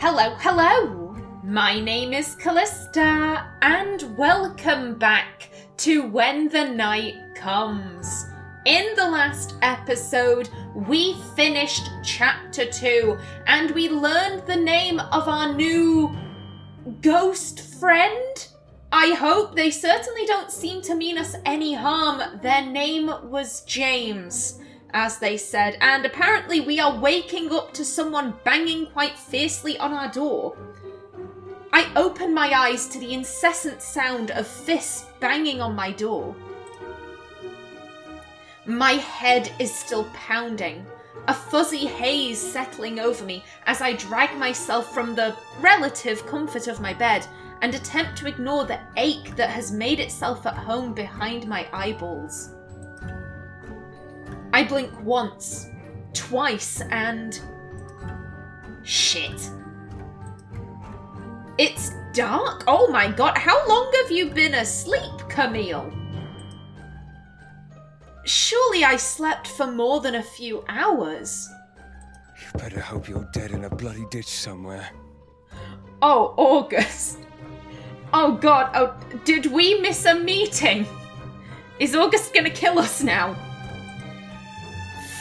Hello, hello! My name is Callista, and welcome back to When the Night Comes. In the last episode, we finished Chapter 2, and we learned the name of our new ghost friend? I hope. They certainly don't seem to mean us any harm. Their name was James, as they said, and apparently we are waking up to someone banging quite fiercely on our door. I open my eyes to the incessant sound of fists banging on my door. My head is still pounding, a fuzzy haze settling over me as I drag myself from the relative comfort of my bed and attempt to ignore the ache that has made itself at home behind my eyeballs. I blink once, twice, and... shit. It's dark? Oh my god, how long have you been asleep, Camille? Surely I slept for more than a few hours. You better hope you're dead in a bloody ditch somewhere. Oh, August. Oh god, oh, did we miss a meeting? Is August gonna kill us now?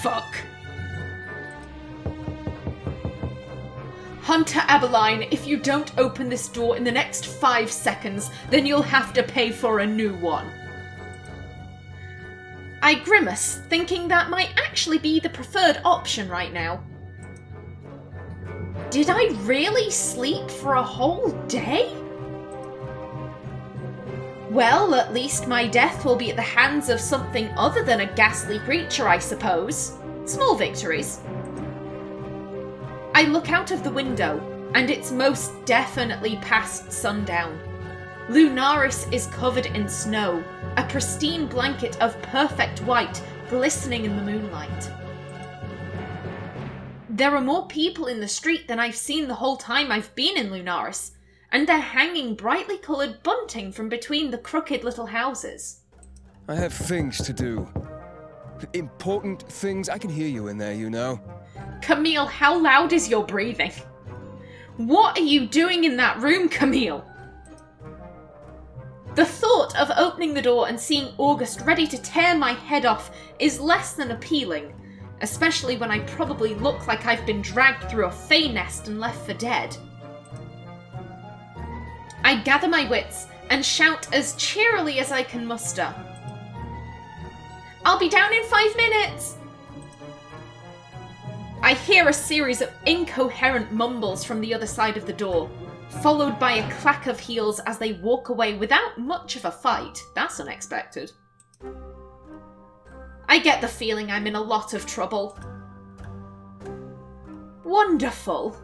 Fuck. Hunter Abeline, if you don't open this door in the next 5 seconds, then you'll have to pay for a new one. I grimace, thinking that might actually be the preferred option right now. Did I really sleep for a whole day? Well, at least my death will be at the hands of something other than a ghastly creature, I suppose. Small victories. I look out of the window, and it's most definitely past sundown. Lunaris is covered in snow, a pristine blanket of perfect white glistening in the moonlight. There are more people in the street than I've seen the whole time I've been in Lunaris, and they're hanging brightly coloured bunting from between the crooked little houses. I have things to do. Important things. I can hear you in there, you know. Camille, how loud is your breathing? What are you doing in that room, Camille? The thought of opening the door and seeing August ready to tear my head off is less than appealing, especially when I probably look like I've been dragged through a fey nest and left for dead. I gather my wits and shout as cheerily as I can muster. I'll be down in 5 minutes! I hear a series of incoherent mumbles from the other side of the door, followed by a clack of heels as they walk away without much of a fight. That's unexpected. I get the feeling I'm in a lot of trouble. Wonderful.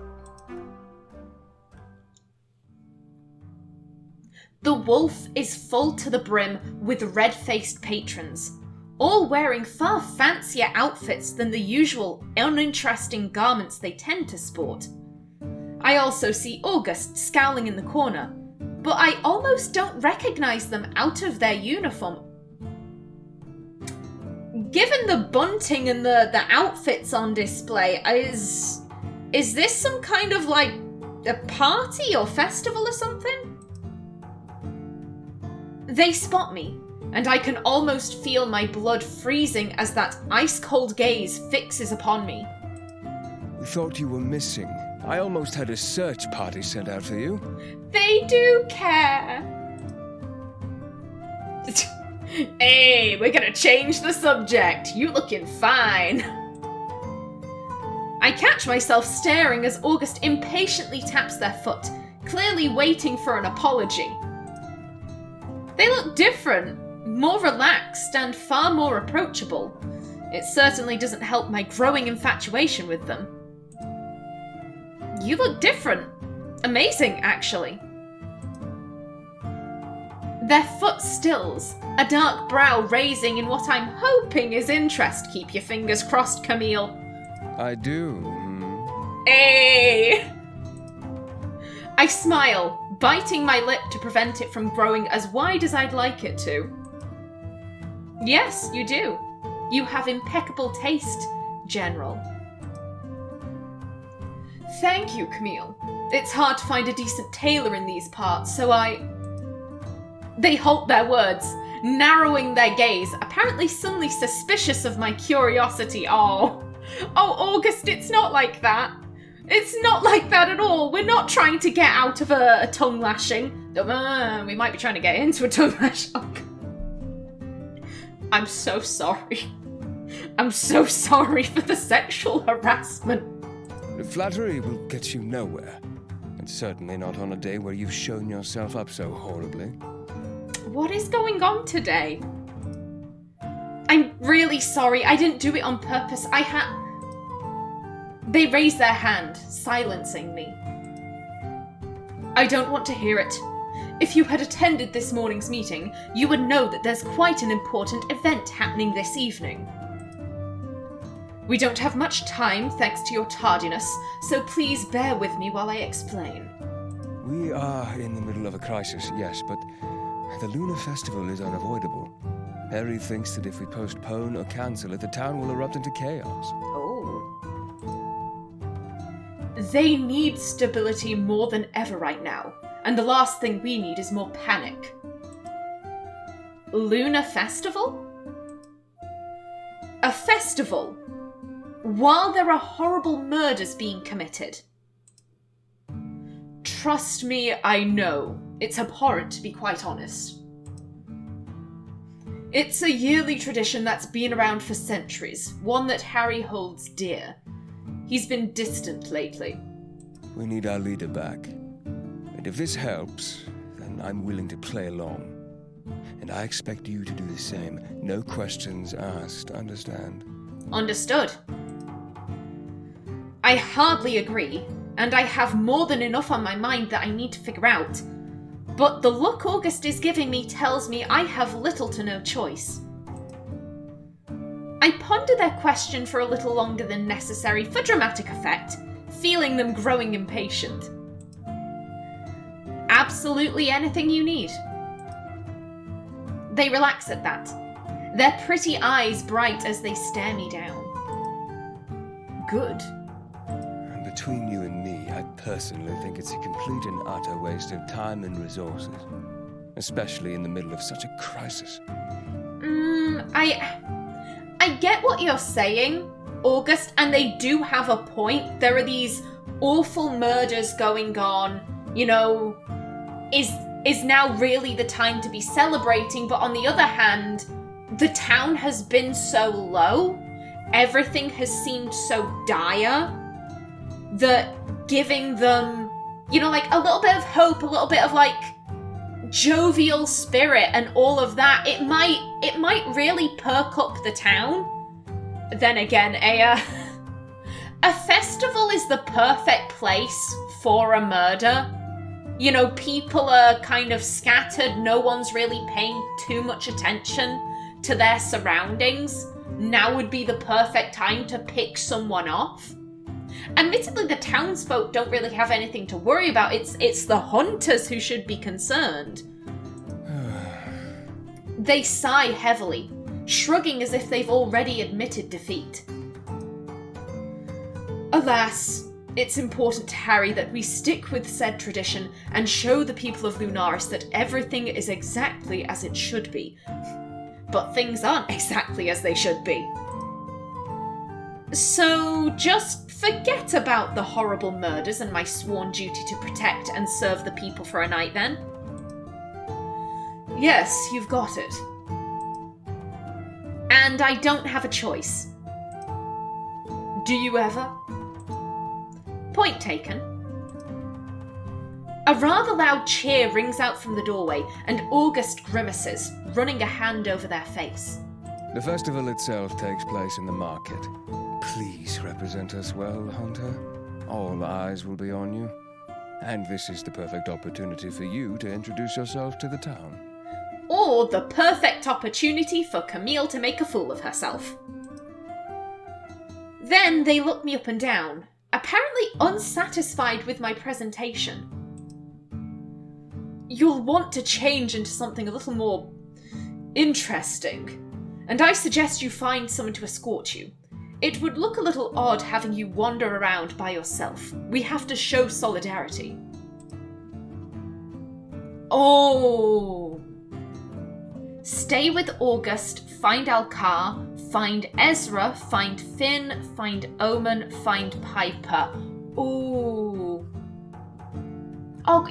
The Wolf is full to the brim with red-faced patrons, all wearing far fancier outfits than the usual uninteresting garments they tend to sport. I also see August scowling in the corner, but I almost don't recognise them out of their uniform. Given the bunting and the outfits on display, is this some kind of, like, a party or festival or something? They spot me, and I can almost feel my blood freezing as that ice-cold gaze fixes upon me. We thought you were missing. I almost had a search party sent out for you. They do care. Hey, we're gonna change the subject. You looking fine. I catch myself staring as August impatiently taps their foot, clearly waiting for an apology. They look different, more relaxed, and far more approachable. It certainly doesn't help my growing infatuation with them. You look different. Amazing, actually. Their foot stills, a dark brow raising in what I'm hoping is interest. Keep your fingers crossed, Camille. I do. Hey! I smile, biting my lip to prevent it from growing as wide as I'd like it to. Yes, you do. You have impeccable taste, General. Thank you, Camille. It's hard to find a decent tailor in these parts, so They halt their words, narrowing their gaze, apparently suddenly suspicious of my curiosity. Oh, August, it's not like that. It's not like that at all. We're not trying to get out of a tongue lashing. We might be trying to get into a tongue lash. Oh, I'm so sorry. I'm so sorry for the sexual harassment. Flattery will get you nowhere. And certainly not on a day where you've shown yourself up so horribly. What is going on today? I'm really sorry. I didn't do it on purpose. They raise their hand, silencing me. I don't want to hear it. If you had attended this morning's meeting, you would know that there's quite an important event happening this evening. We don't have much time, thanks to your tardiness, so please bear with me while I explain. We are in the middle of a crisis, yes, but the Lunar Festival is unavoidable. Harry thinks that if we postpone or cancel it, the town will erupt into chaos. Oh. They need stability more than ever right now, and the last thing we need is more panic. Lunar Festival? A festival? While there are horrible murders being committed? Trust me, I know. It's abhorrent, to be quite honest. It's a yearly tradition that's been around for centuries, one that Harry holds dear. He's been distant lately. We need our leader back. And if this helps, then I'm willing to play along. And I expect you to do the same. No questions asked, understand? Understood. I hardly agree, and I have more than enough on my mind that I need to figure out. But the look August is giving me tells me I have little to no choice. I ponder their question for a little longer than necessary for dramatic effect, feeling them growing impatient. Absolutely anything you need. They relax at that, their pretty eyes bright as they stare me down. Good. And between you and me, I personally think it's a complete and utter waste of time and resources, especially in the middle of such a crisis. I get what you're saying, August, and they do have a point. There are these awful murders going on, you know, is now really the time to be celebrating, but on the other hand, the town has been so low, everything has seemed so dire, that giving them, you know, like a little bit of hope, a little bit of like jovial spirit and all of that, it might really perk up the town. Then again, a festival is the perfect place for a murder. You know, people are kind of scattered, no one's really paying too much attention to their surroundings. Now would be the perfect time to pick someone off. Admittedly, the townsfolk don't really have anything to worry about. It's the hunters who should be concerned. They sigh heavily, shrugging as if they've already admitted defeat. Alas, it's important to Harry that we stick with said tradition and show the people of Lunaris that everything is exactly as it should be. But things aren't exactly as they should be. So just forget about the horrible murders and my sworn duty to protect and serve the people for a night then. Yes, you've got it. And I don't have a choice. Do you ever? Point taken. A rather loud cheer rings out from the doorway, and August grimaces, running a hand over their face. The festival itself takes place in the market. Please represent us well, Hunter. All eyes will be on you. And this is the perfect opportunity for you to introduce yourself to the town. Or the perfect opportunity for Camille to make a fool of herself. Then they look me up and down, apparently unsatisfied with my presentation. You'll want to change into something a little more interesting, and I suggest you find someone to escort you. It would look a little odd having you wander around by yourself. We have to show solidarity. Oh. Stay with August, find Alcar, find Ezra, find Finn, find Omen, find Piper. Ooh. Oh,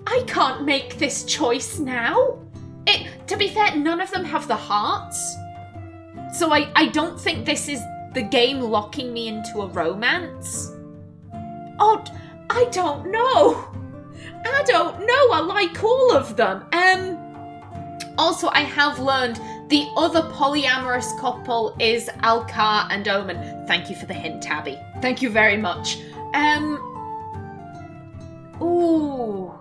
I can't make this choice now. To be fair, none of them have the hearts. So I don't think this is the game locking me into a romance. Oh, I don't know. I like all of them. Also, I have learned the other polyamorous couple is Alcar and Omen. Thank you for the hint, Tabby. Thank you very much. Ooh.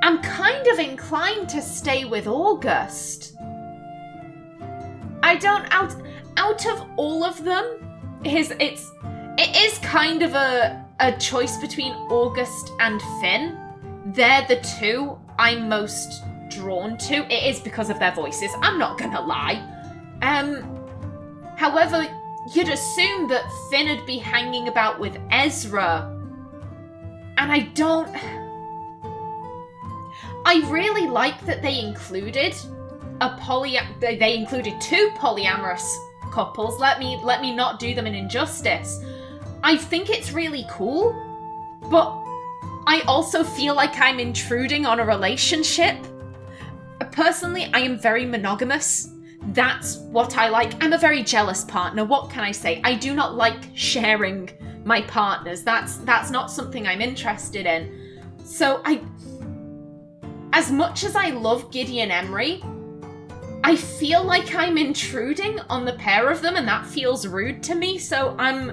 I'm kind of inclined to stay with August. I don't, out of all of them, it is kind of a choice between August and Finn. They're the two I'm most drawn to. It is because of their voices, I'm not gonna lie. However, you'd assume that Finn would be hanging about with Ezra. And I really like that they included they included two polyamorous couples. Let me not do them an injustice. I think it's really cool, but I also feel like I'm intruding on a relationship. Personally, I am very monogamous. That's what I like. I'm a very jealous partner. What can I say? I do not like sharing my partners. That's not something I'm interested in. So as much as I love Gideon Emery, I feel like I'm intruding on the pair of them, and that feels rude to me, so I'm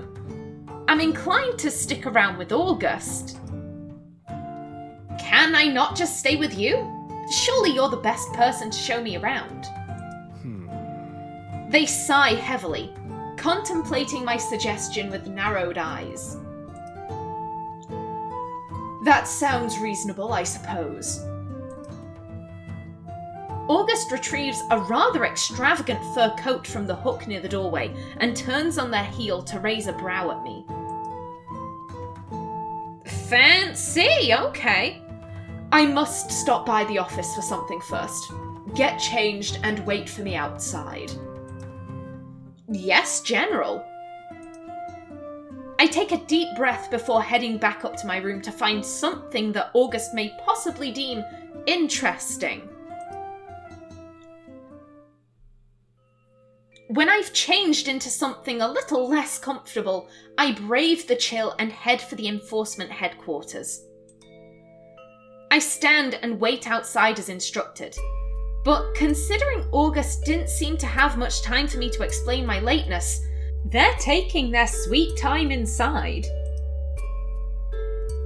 inclined to stick around with August. Can I not just stay with you? Surely you're the best person to show me around. They sigh heavily, contemplating my suggestion with narrowed eyes. That sounds reasonable, I suppose. August retrieves a rather extravagant fur coat from the hook near the doorway and turns on their heel to raise a brow at me. Fancy, okay. I must stop by the office for something first. Get changed and wait for me outside. Yes, General. I take a deep breath before heading back up to my room to find something that August may possibly deem interesting. When I've changed into something a little less comfortable, I brave the chill and head for the enforcement headquarters. I stand and wait outside as instructed, but considering August didn't seem to have much time for me to explain my lateness, they're taking their sweet time inside.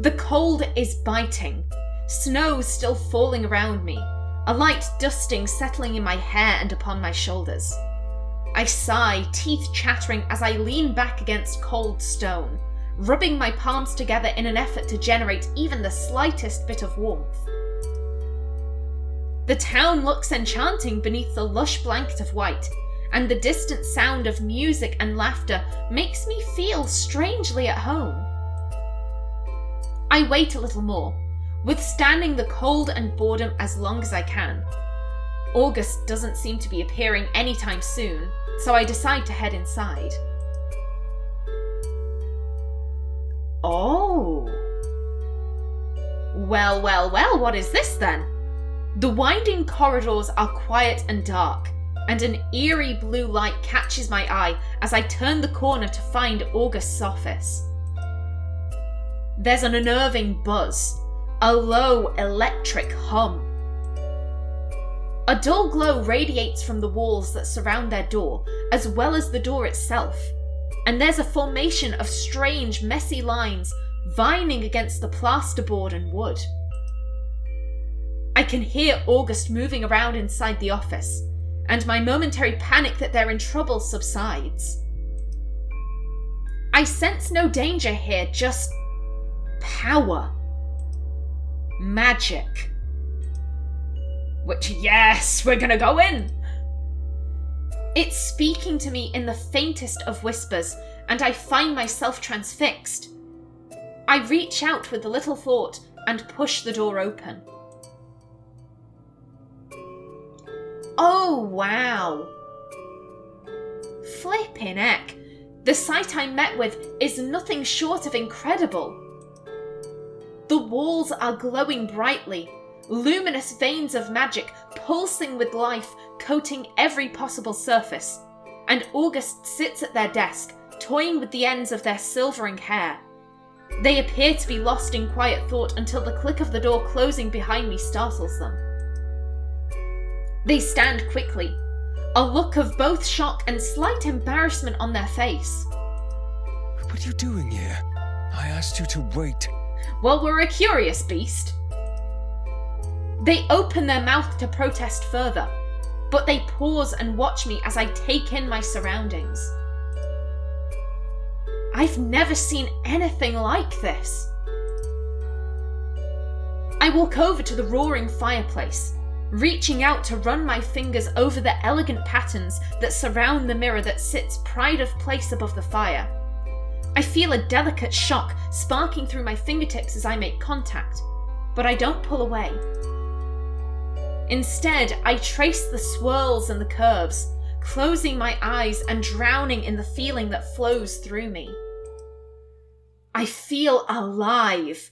The cold is biting, snow still falling around me, a light dusting settling in my hair and upon my shoulders. I sigh, teeth chattering as I lean back against cold stone, rubbing my palms together in an effort to generate even the slightest bit of warmth. The town looks enchanting beneath the lush blanket of white, and the distant sound of music and laughter makes me feel strangely at home. I wait a little more, withstanding the cold and boredom as long as I can. August doesn't seem to be appearing anytime soon, so I decide to head inside. Oh. Well, what is this then? The winding corridors are quiet and dark, and an eerie blue light catches my eye as I turn the corner to find August's office. There's an unnerving buzz, a low electric hum. A dull glow radiates from the walls that surround their door, as well as the door itself, and there's a formation of strange, messy lines vining against the plasterboard and wood. I can hear August moving around inside the office, and my momentary panic that they're in trouble subsides. I sense no danger here, just power. Magic. Which, yes, we're gonna go in! It's speaking to me in the faintest of whispers, and I find myself transfixed. I reach out with a little thought and push the door open. Oh, wow. Flippin' heck. The sight I'm met with is nothing short of incredible. The walls are glowing brightly, luminous veins of magic pulsing with life, coating every possible surface, and August sits at their desk, toying with the ends of their silvering hair. They appear to be lost in quiet thought until the click of the door closing behind me startles them. They stand quickly, a look of both shock and slight embarrassment on their face. What are you doing here? I asked you to wait. Well, we're a curious beast. They open their mouth to protest further, but they pause and watch me as I take in my surroundings. I've never seen anything like this. I walk over to the roaring fireplace, reaching out to run my fingers over the elegant patterns that surround the mirror that sits pride of place above the fire. I feel a delicate shock sparking through my fingertips as I make contact, but I don't pull away. Instead, I trace the swirls and the curves, closing my eyes and drowning in the feeling that flows through me. I feel alive,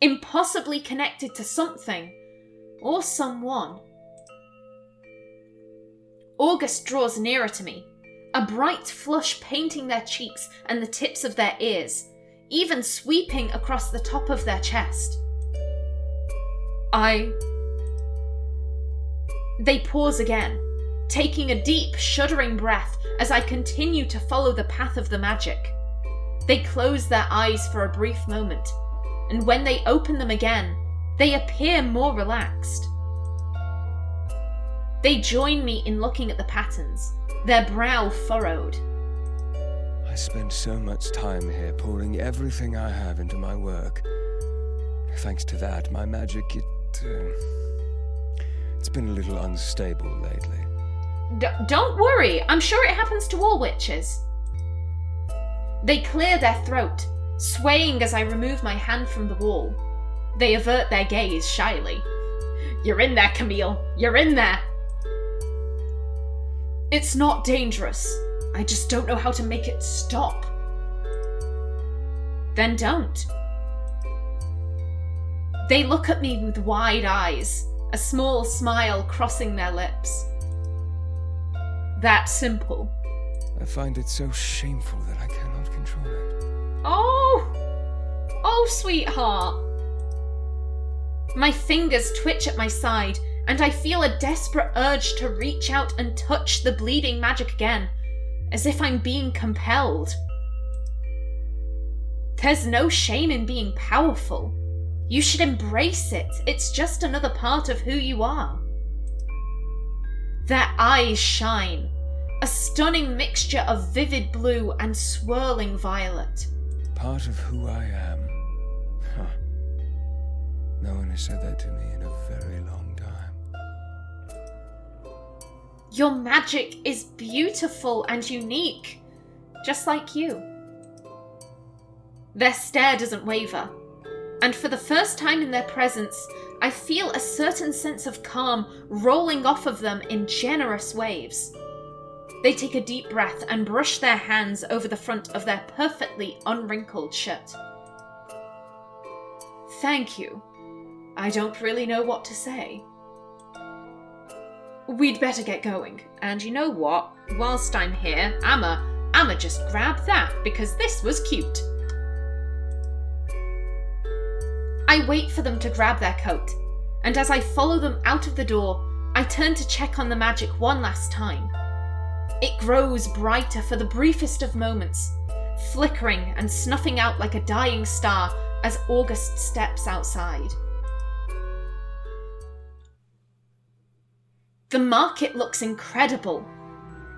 impossibly connected to something or someone. August draws nearer to me, a bright flush painting their cheeks and the tips of their ears, even sweeping across the top of their chest. They pause again, taking a deep, shuddering breath as I continue to follow the path of the magic. They close their eyes for a brief moment, and when they open them again, they appear more relaxed. They join me in looking at the patterns, their brow furrowed. I spend so much time here pouring everything I have into my work. Thanks to that, my magic, it's been a little unstable lately. Don't worry, I'm sure it happens to all witches. They clear their throat, swaying as I remove my hand from the wall. They avert their gaze shyly. You're in there, Camille. You're in there. It's not dangerous. I just don't know how to make it stop. Then don't. They look at me with wide eyes, a small smile crossing their lips. That simple. I find it so shameful that I cannot control it. Oh, sweetheart. My fingers twitch at my side, and I feel a desperate urge to reach out and touch the bleeding magic again, as if I'm being compelled. There's no shame in being powerful. You should embrace it. It's just another part of who you are. Their eyes shine, a stunning mixture of vivid blue and swirling violet. Part of who I am. Huh. No one has said that to me in a very long time. Your magic is beautiful and unique, just like you. Their stare doesn't waver, and for the first time in their presence, I feel a certain sense of calm rolling off of them in generous waves. They take a deep breath and brush their hands over the front of their perfectly unwrinkled shirt. Thank you. I don't really know what to say. We'd better get going. And you know what? Whilst I'm here, I'ma just grab that because this was cute. I wait for them to grab their coat, and as I follow them out of the door, I turn to check on the magic one last time. It grows brighter for the briefest of moments, flickering and snuffing out like a dying star as August steps outside. The market looks incredible.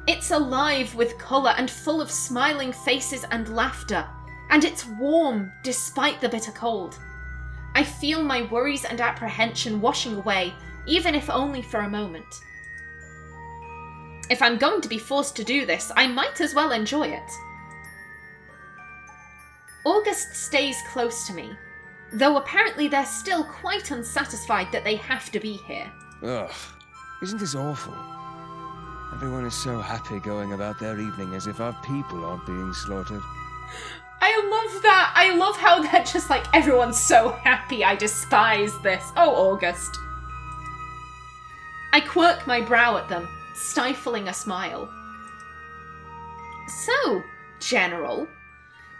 It's alive with colour and full of smiling faces and laughter, and it's warm despite the bitter cold. I feel my worries and apprehension washing away, even if only for a moment. If I'm going to be forced to do this, I might as well enjoy it. August stays close to me, though apparently they're still quite unsatisfied that they have to be here. Ugh, isn't this awful? Everyone is so happy going about their evening as if our people aren't being slaughtered. I love that. I love how they're just like, everyone's so happy, I despise this. Oh, August. I quirk my brow at them, stifling a smile. So, General,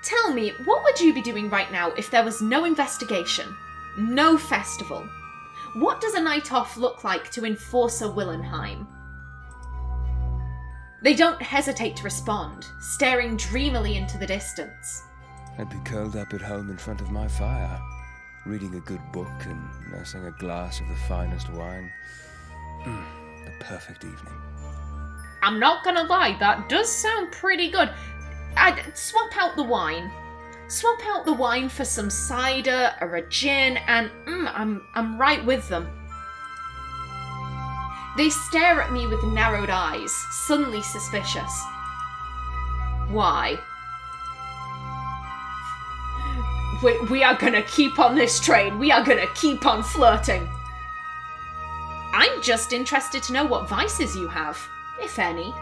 tell me, what would you be doing right now if there was no investigation, no festival? What does a night off look like to Enforcer Willenheim? They don't hesitate to respond, staring dreamily into the distance. I'd be curled up at home in front of my fire, reading a good book and nursing a glass of the finest wine. The perfect evening. I'm not gonna lie, that does sound pretty good. I'd swap out the wine. Swap out the wine for some cider or a gin, and I'm right with them. They stare at me with narrowed eyes, suddenly suspicious. Why? We are gonna keep on this train. We are gonna keep on flirting. I'm just interested to know what vices you have, if any.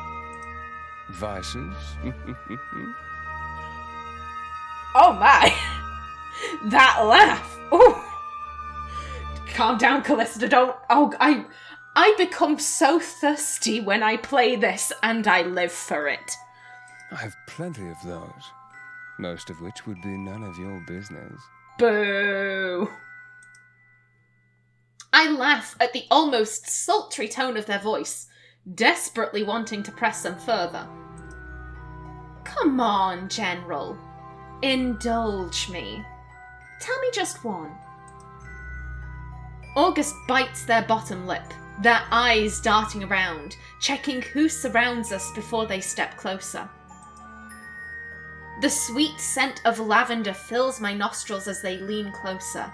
Vices? Oh my! That laugh! Ooh! Calm down, Callista, don't... Oh, I become so thirsty when I play this, and I live for it. I have plenty of those, most of which would be none of your business. Boo! I laugh at the almost sultry tone of their voice, desperately wanting to press them further. Come on, General. Indulge me. Tell me just one. August bites their bottom lip, their eyes darting around, checking who surrounds us before they step closer. The sweet scent of lavender fills my nostrils as they lean closer.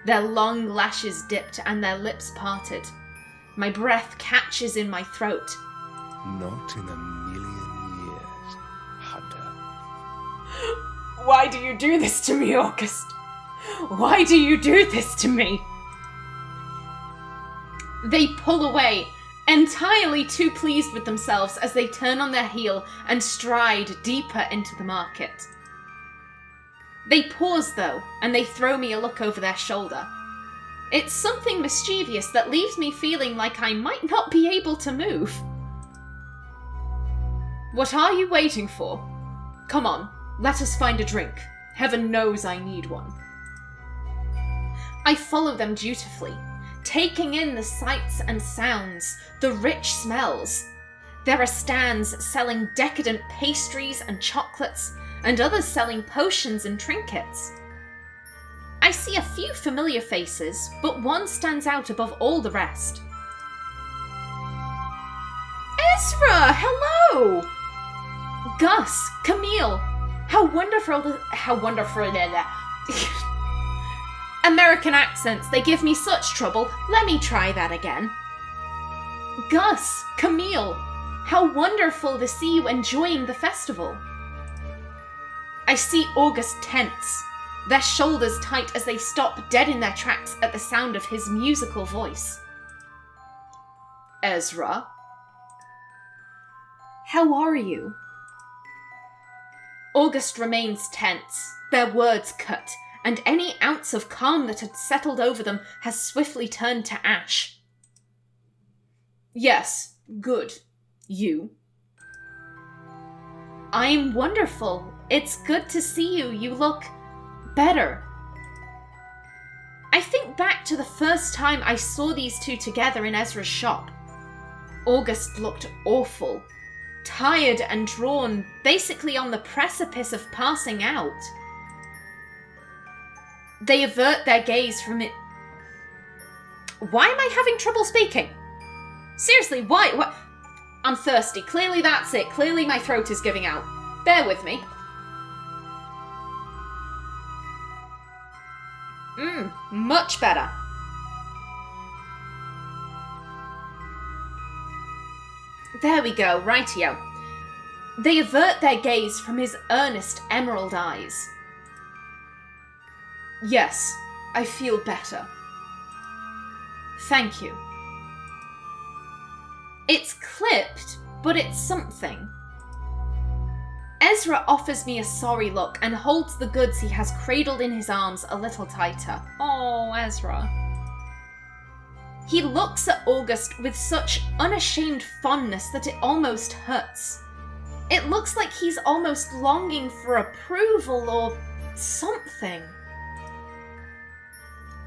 Their long lashes dipped and their lips parted. My breath catches in my throat. Not in a million years, Hunter. Why do you do this to me, August? Why do you do this to me? They pull away, entirely too pleased with themselves as they turn on their heel and stride deeper into the market. They pause, though, and they throw me a look over their shoulder. It's something mischievous that leaves me feeling like I might not be able to move. What are you waiting for? Come on, let us find a drink. Heaven knows I need one. I follow them dutifully, taking in the sights and sounds, the rich smells. There are stands selling decadent pastries and chocolates, and others selling potions and trinkets. I see a few familiar faces, but one stands out above all the rest. Ezra, hello! Gus, Camille, how wonderful American accents, they give me such trouble. Let me try that again. Gus, Camille, how wonderful to see you enjoying the festival. I see August tense, their shoulders tight as they stop dead in their tracks at the sound of his musical voice. Ezra? How are you? August remains tense, their words cut, and any ounce of calm that had settled over them has swiftly turned to ash. Yes, good. You? I'm wonderful. It's good to see you. You look better. I think back to the first time I saw these two together in Ezra's shop. August looked awful, tired and drawn, basically on the precipice of passing out. They avert their gaze from it. Why am I having trouble speaking? Seriously, why? What? I'm thirsty. Clearly that's it. Clearly my throat is giving out. Bear with me. Much better. There we go, rightio. They avert their gaze from his earnest emerald eyes. Yes, I feel better. Thank you. It's clipped, but it's something. Ezra offers me a sorry look and holds the goods he has cradled in his arms a little tighter. Oh, Ezra. He looks at August with such unashamed fondness that it almost hurts. It looks like he's almost longing for approval or something.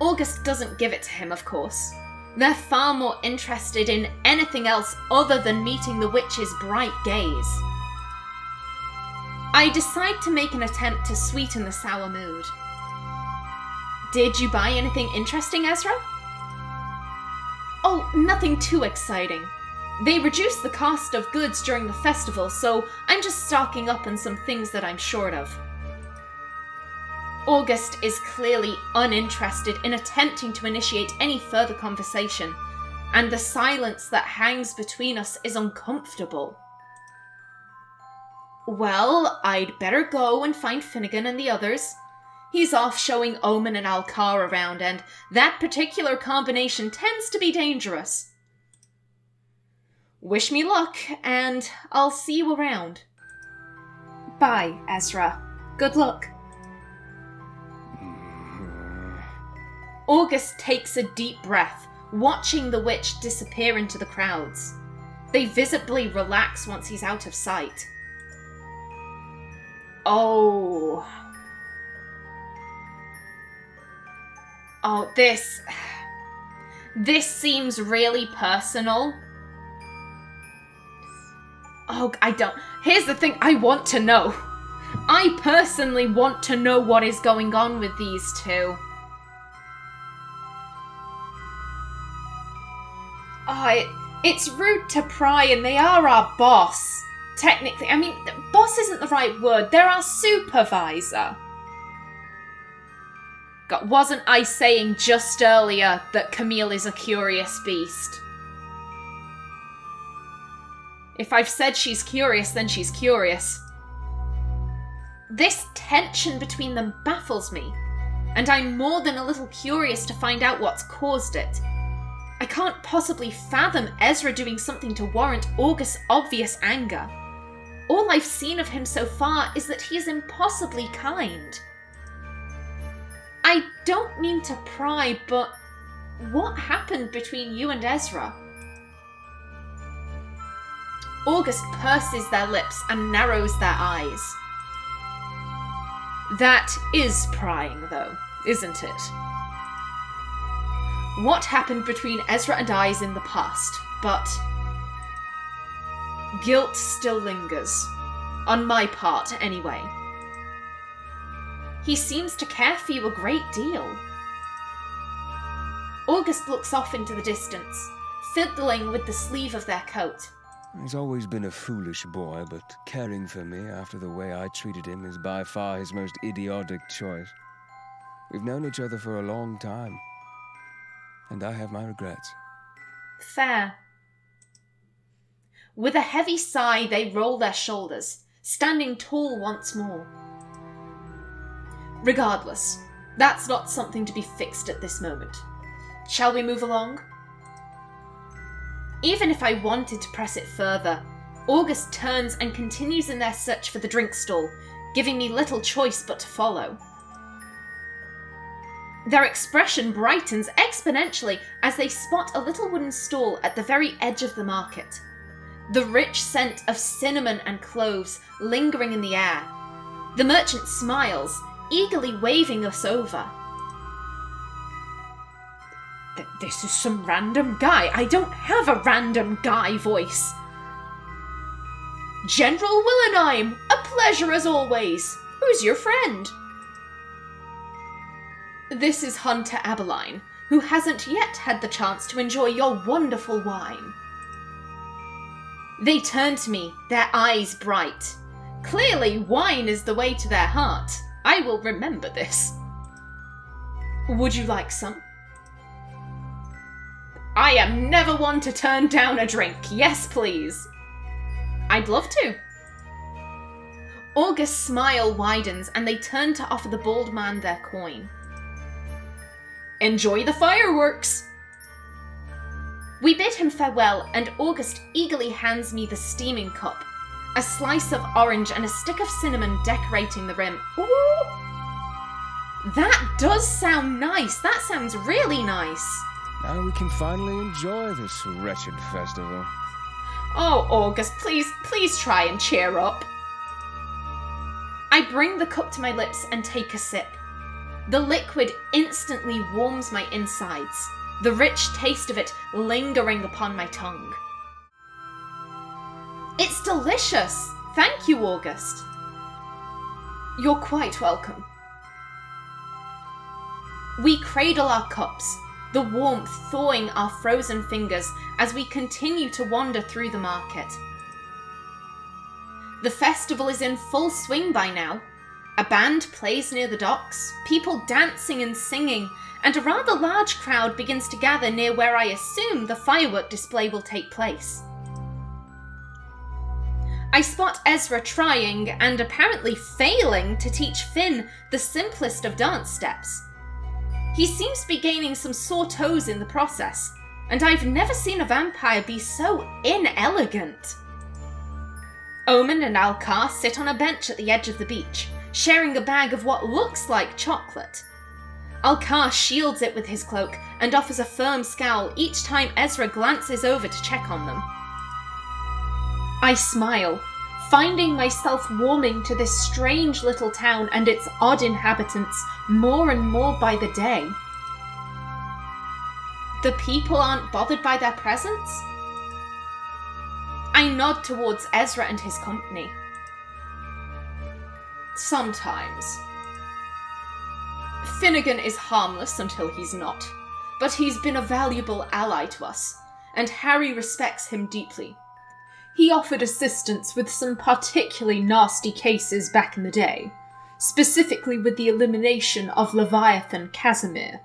August doesn't give it to him, of course. They're far more interested in anything else other than meeting the witch's bright gaze. I decide to make an attempt to sweeten the sour mood. Did you buy anything interesting, Ezra? Oh, nothing too exciting. They reduced the cost of goods during the festival, so I'm just stocking up on some things that I'm short of. August is clearly uninterested in attempting to initiate any further conversation, and the silence that hangs between us is uncomfortable. Well, I'd better go and find Finnegan and the others. He's off showing Omen and Alcar around, and that particular combination tends to be dangerous. Wish me luck, and I'll see you around. Bye, Ezra. Good luck. August takes a deep breath, watching the witch disappear into the crowds. They visibly relax once he's out of sight. Oh, this seems really personal. Oh, here's the thing, I want to know. I personally want to know what is going on with these two. It's rude to pry, and they are our boss. Technically, I mean, boss isn't the right word. They're our supervisor. God, wasn't I saying just earlier that Camille is a curious beast? If I've said she's curious, then she's curious. This tension between them baffles me, and I'm more than a little curious to find out what's caused it. I can't possibly fathom Ezra doing something to warrant August's obvious anger. All I've seen of him so far is that he is impossibly kind. I don't mean to pry, but what happened between you and Ezra? August purses their lips and narrows their eyes. That is prying, though, isn't it? What happened between Ezra and I is in the past, but guilt still lingers. On my part, anyway. He seems to care for you a great deal. August looks off into the distance, fiddling with the sleeve of their coat. He's always been a foolish boy, but caring for me after the way I treated him is by far his most idiotic choice. We've known each other for a long time, and I have my regrets. Fair. With a heavy sigh, they roll their shoulders, standing tall once more. Regardless, that's not something to be fixed at this moment. Shall we move along? Even if I wanted to press it further, August turns and continues in their search for the drink stall, giving me little choice but to follow. Their expression brightens exponentially as they spot a little wooden stall at the very edge of the market. The rich scent of cinnamon and cloves lingering in the air. The merchant smiles, eagerly waving us over. This is some random guy. I don't have a random guy voice. General Willenheim, a pleasure as always. Who's your friend? This is Hunter Abeline, who hasn't yet had the chance to enjoy your wonderful wine. They turn to me, their eyes bright. Clearly, wine is the way to their heart. I will remember this. Would you like some? I am never one to turn down a drink. Yes, please. I'd love to. August's smile widens and they turn to offer the bald man their coin. Enjoy the fireworks! We bid him farewell and August eagerly hands me the steaming cup, a slice of orange and a stick of cinnamon decorating the rim. Ooh! That does sound nice. That sounds really nice. Now we can finally enjoy this wretched festival. Oh, August, please try and cheer up. I bring the cup to my lips and take a sip. The liquid instantly warms my insides, the rich taste of it lingering upon my tongue. It's delicious! Thank you, August. You're quite welcome. We cradle our cups, the warmth thawing our frozen fingers as we continue to wander through the market. The festival is in full swing by now. A band plays near the docks, people dancing and singing, and a rather large crowd begins to gather near where I assume the firework display will take place. I spot Ezra trying, and apparently failing, to teach Finn the simplest of dance steps. He seems to be gaining some sore toes in the process, and I've never seen a vampire be so inelegant. Omen and Alcar sit on a bench at the edge of the beach, sharing a bag of what looks like chocolate. Alcar shields it with his cloak and offers a firm scowl each time Ezra glances over to check on them. I smile, finding myself warming to this strange little town and its odd inhabitants more and more by the day. The people aren't bothered by their presence? I nod towards Ezra and his company. Sometimes. Finnegan is harmless until he's not, but he's been a valuable ally to us, and Harry respects him deeply. He offered assistance with some particularly nasty cases back in the day, specifically with the elimination of Leviathan Casimir.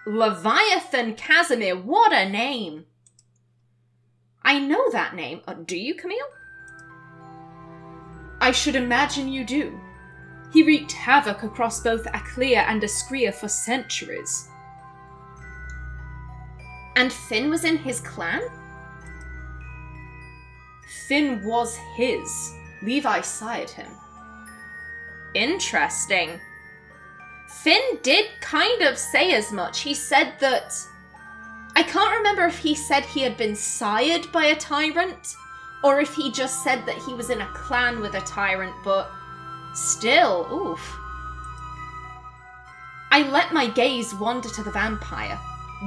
Leviathan Casimir, what a name! I know that name. Do you, Camille? I should imagine you do. He wreaked havoc across both Aclea and Ascria for centuries. And Finn was in his clan? Finn was his. Levi sired him. Interesting. Finn did kind of say as much. He said that... I can't remember if he said he had been sired by a tyrant, or if he just said that he was in a clan with a tyrant, but still, oof. I let my gaze wander to the vampire,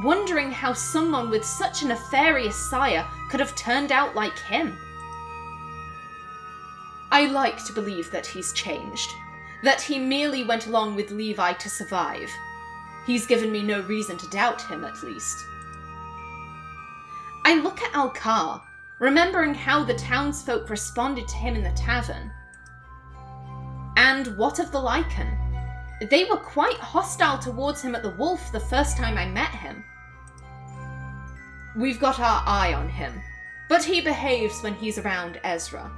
wondering how someone with such a nefarious sire could have turned out like him. I like to believe that he's changed, that he merely went along with Levi to survive. He's given me no reason to doubt him, at least. I look at Alcar, remembering how the townsfolk responded to him in the tavern. And what of the Lycan? They were quite hostile towards him at the Wolf the first time I met him. We've got our eye on him, but he behaves when he's around Ezra.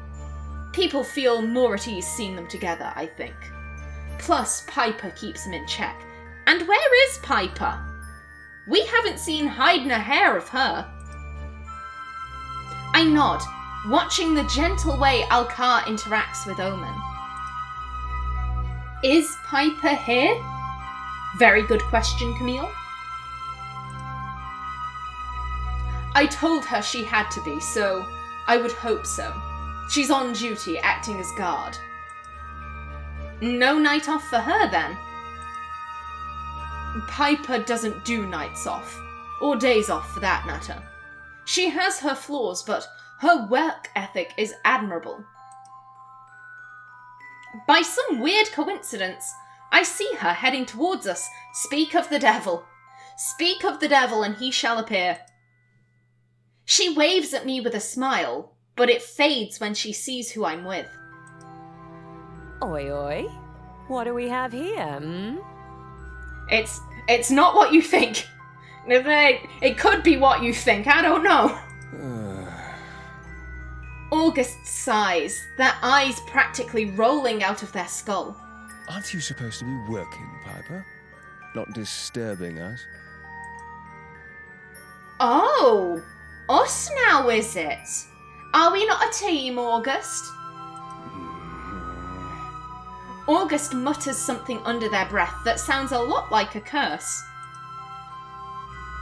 People feel more at ease seeing them together, I think. Plus, Piper keeps him in check. And where is Piper? We haven't seen hide nor hair of her. I nod, watching the gentle way Alcar interacts with Omen. Is Piper here? Very good question, Camille. I told her she had to be, so I would hope so. She's on duty, acting as guard. No night off for her, then? Piper doesn't do nights off, or days off for that matter. She has her flaws, but her work ethic is admirable. By some weird coincidence, I see her heading towards us. Speak of the devil. Speak of the devil and he shall appear. She waves at me with a smile, but it fades when she sees who I'm with. Oi, oi. What do we have here, hmm? It's not what you think. It could be what you think, I don't know. August sighs, their eyes practically rolling out of their skull. Aren't you supposed to be working, Piper? Not disturbing us? Oh, us now, is it? Are we not a team, August? August mutters something under their breath that sounds a lot like a curse.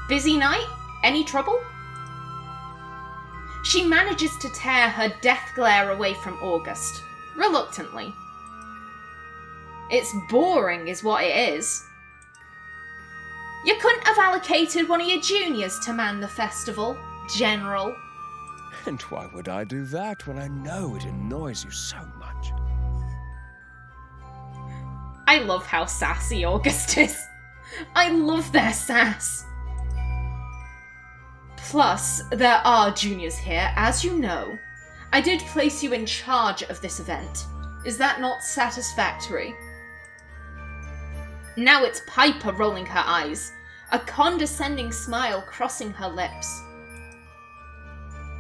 Busy night? Any trouble? She manages to tear her death glare away from August, reluctantly. It's boring is what it is. You couldn't have allocated one of your juniors to man the festival, General. And why would I do that when I know it annoys you so much? I love how sassy August is. I love their sass. Plus, there are juniors here, as you know. I did place you in charge of this event. Is that not satisfactory? Now it's Piper rolling her eyes, a condescending smile crossing her lips.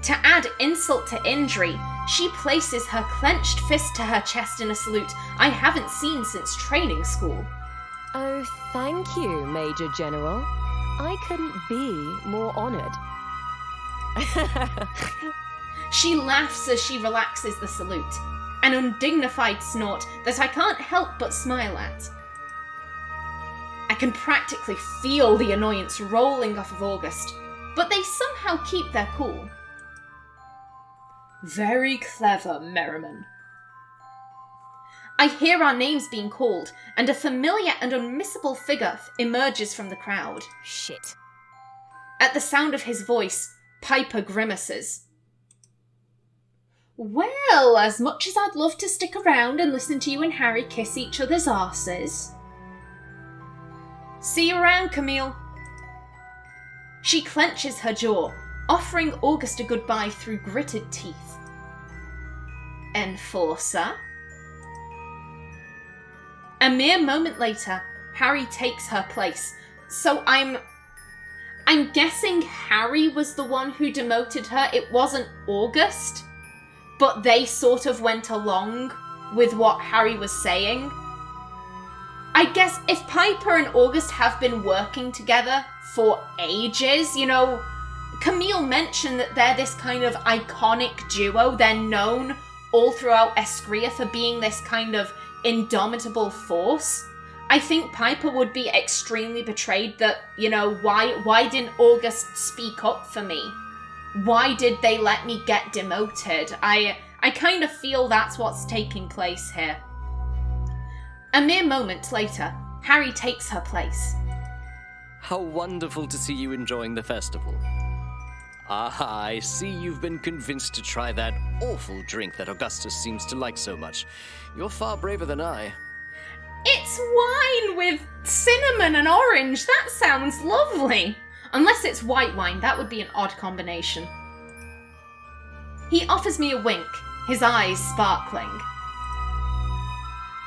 To add insult to injury, she places her clenched fist to her chest in a salute I haven't seen since training school. Oh, thank you, Major General. I couldn't be more honored. She laughs as she relaxes the salute, an undignified snort that I can't help but smile at. I can practically feel the annoyance rolling off of August, but they somehow keep their cool. Very clever, Merriman. I hear our names being called, and a familiar and unmissable figure emerges from the crowd. Shit. At the sound of his voice, Piper grimaces. Well, as much as I'd love to stick around and listen to you and Harry kiss each other's arses. See you around, Camille. She clenches her jaw, offering August a goodbye through gritted teeth. Enforcer? A mere moment later, Harry takes her place, so I'm guessing Harry was the one who demoted her. It wasn't August, but they sort of went along with what Harry was saying. I guess if Piper and August have been working together for ages, you know, Camille mentioned that they're this kind of iconic duo. They're known all throughout Escria for being this kind of indomitable force. I think Piper would be extremely betrayed that, you know, why didn't August speak up for me? Why did they let me get demoted? I kind of feel that's what's taking place here. A mere moment later, Harry takes her place. How wonderful to see you enjoying the festival. Ah, I see you've been convinced to try that awful drink that Augustus seems to like so much. You're far braver than I. It's wine with cinnamon and orange. That sounds lovely. Unless it's white wine, that would be an odd combination. He offers me a wink, his eyes sparkling.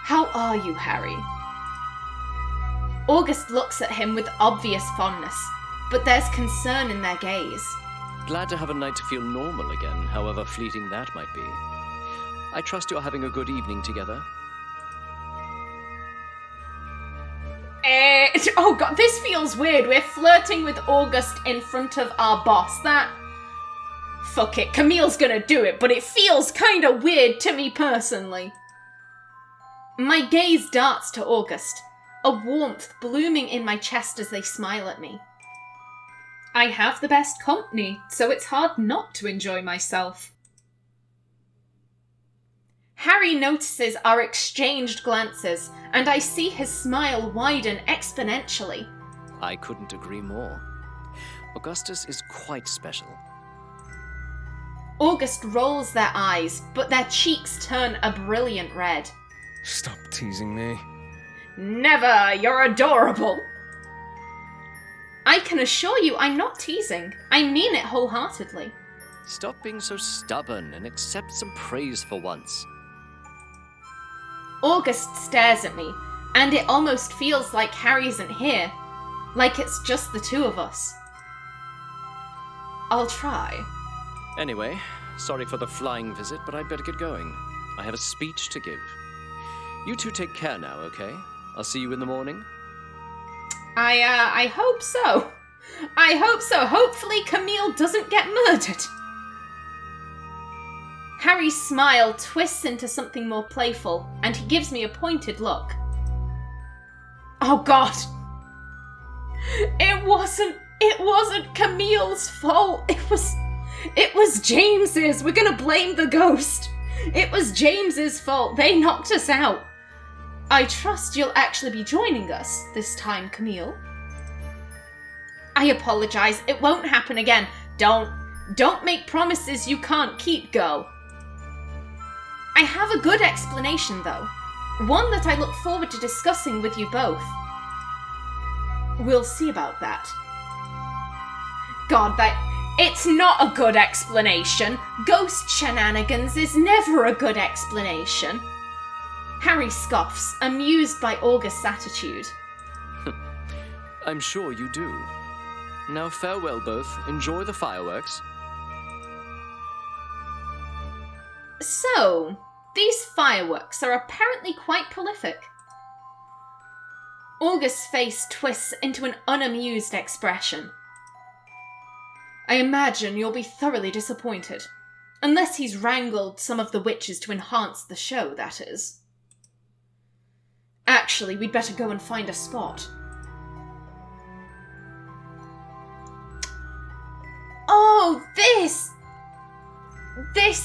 How are you, Harry? August looks at him with obvious fondness, but there's concern in their gaze. Glad to have a night to feel normal again, however fleeting that might be. I trust you're having a good evening together. Oh god, this feels weird. We're flirting with August in front of our boss. Fuck it, Camille's gonna do it, but it feels kinda weird to me personally. My gaze darts to August, a warmth blooming in my chest as they smile at me. I have the best company, so it's hard not to enjoy myself. Harry notices our exchanged glances, and I see his smile widen exponentially. I couldn't agree more. Augustus is quite special. August rolls their eyes, but their cheeks turn a brilliant red. Stop teasing me. Never! You're adorable! I can assure you I'm not teasing. I mean it wholeheartedly. Stop being so stubborn and accept some praise for once. August stares at me, and it almost feels like Harry isn't here. Like it's just the two of us. I'll try. Anyway, Sorry for the flying visit, but I'd better get going. I have a speech to give. You two take care now, okay? I'll see you in the morning. I hope so. I hope so. Hopefully Camille doesn't get murdered. Harry's smile twists into something more playful, and he gives me a pointed look. Oh God. It wasn't Camille's fault. It was James's. We're gonna blame the ghost. It was James's fault. They knocked us out. I trust you'll actually be joining us this time, Camille. I apologize. It won't happen again. Don't make promises you can't keep, girl. I have a good explanation, though. One that I look forward to discussing with you both. We'll see about that. God, it's not a good explanation. Ghost shenanigans is never a good explanation. Harry scoffs, amused by August's attitude. I'm sure you do. Now farewell both. Enjoy the fireworks. So, these fireworks are apparently quite prolific. August's face twists into an unamused expression. I imagine you'll be thoroughly disappointed. Unless he's wrangled some of the witches to enhance the show, that is. Actually, we'd better go and find a spot. Oh, this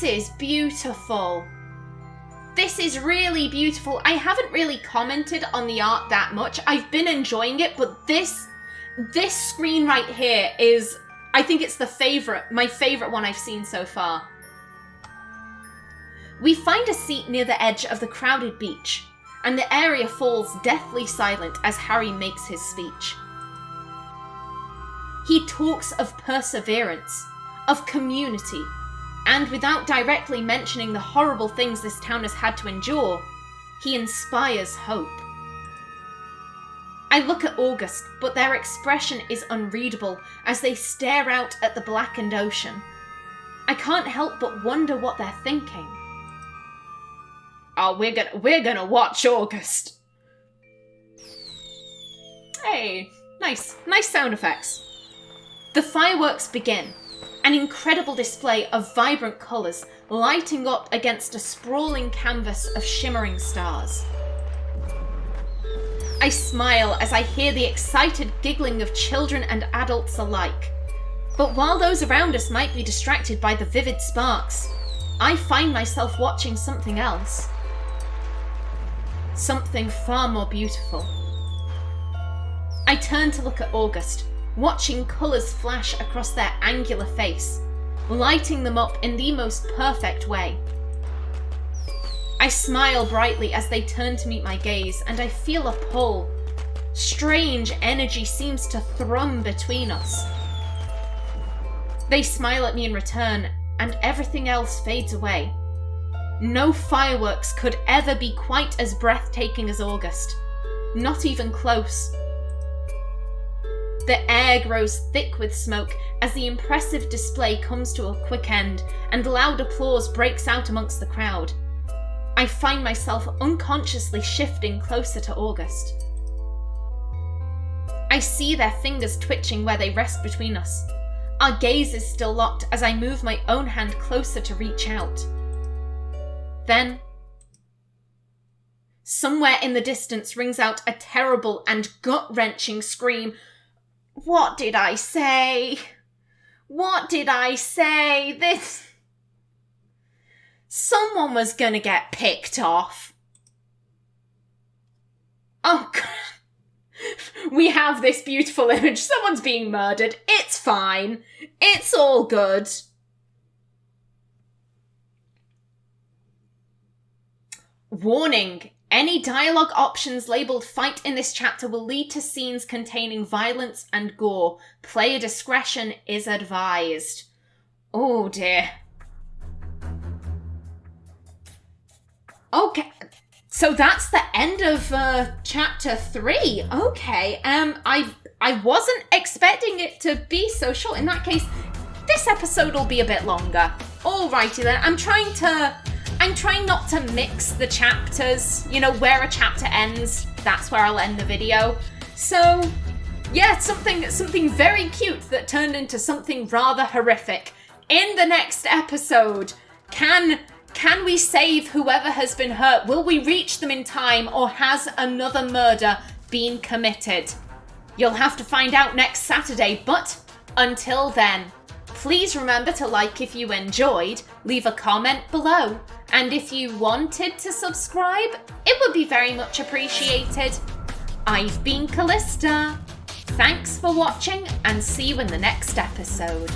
is beautiful. This is really beautiful. I haven't really commented on the art that much. I've been enjoying it, but this screen right here is, I think it's my favorite one I've seen so far. We find a seat near the edge of the crowded beach, and the area falls deathly silent as Harry makes his speech. He talks of perseverance, of community, and without directly mentioning the horrible things this town has had to endure, he inspires hope. I look at August, but their expression is unreadable as they stare out at the blackened ocean. I can't help but wonder what they're thinking. Oh, we're gonna watch August. Hey, nice sound effects. The fireworks begin, an incredible display of vibrant colours lighting up against a sprawling canvas of shimmering stars. I smile as I hear the excited giggling of children and adults alike. But while those around us might be distracted by the vivid sparks, I find myself watching something else. Something far more beautiful. I turn to look at August, watching colours flash across their angular face, lighting them up in the most perfect way. I smile brightly as they turn to meet my gaze, and I feel a pull. Strange energy seems to thrum between us. They smile at me in return, and everything else fades away. No fireworks could ever be quite as breathtaking as August. Not even close. The air grows thick with smoke as the impressive display comes to a quick end, and loud applause breaks out amongst the crowd. I find myself unconsciously shifting closer to August. I see their fingers twitching where they rest between us. Our gazes still locked as I move my own hand closer to reach out. Then, somewhere in the distance rings out a terrible and gut-wrenching scream. What did I say? What did I say? Someone was gonna get picked off. Oh God. We have this beautiful image. Someone's being murdered. It's fine. It's all good. Warning. Any dialogue options labelled fight in this chapter will lead to scenes containing violence and gore. Player discretion is advised. Oh dear. Okay, so that's the end of chapter 3. Okay, I wasn't expecting it to be so short. In that case, this episode will be a bit longer. Alrighty then, I'm trying not to mix the chapters. You know, where a chapter ends, that's where I'll end the video. So, yeah, something very cute that turned into something rather horrific. In the next episode, can we save whoever has been hurt? Will we reach them in time, or has another murder been committed? You'll have to find out next Saturday, but until then, please remember to like if you enjoyed, leave a comment below, and if you wanted to subscribe, it would be very much appreciated. I've been Kallista. Thanks for watching, and see you in the next episode.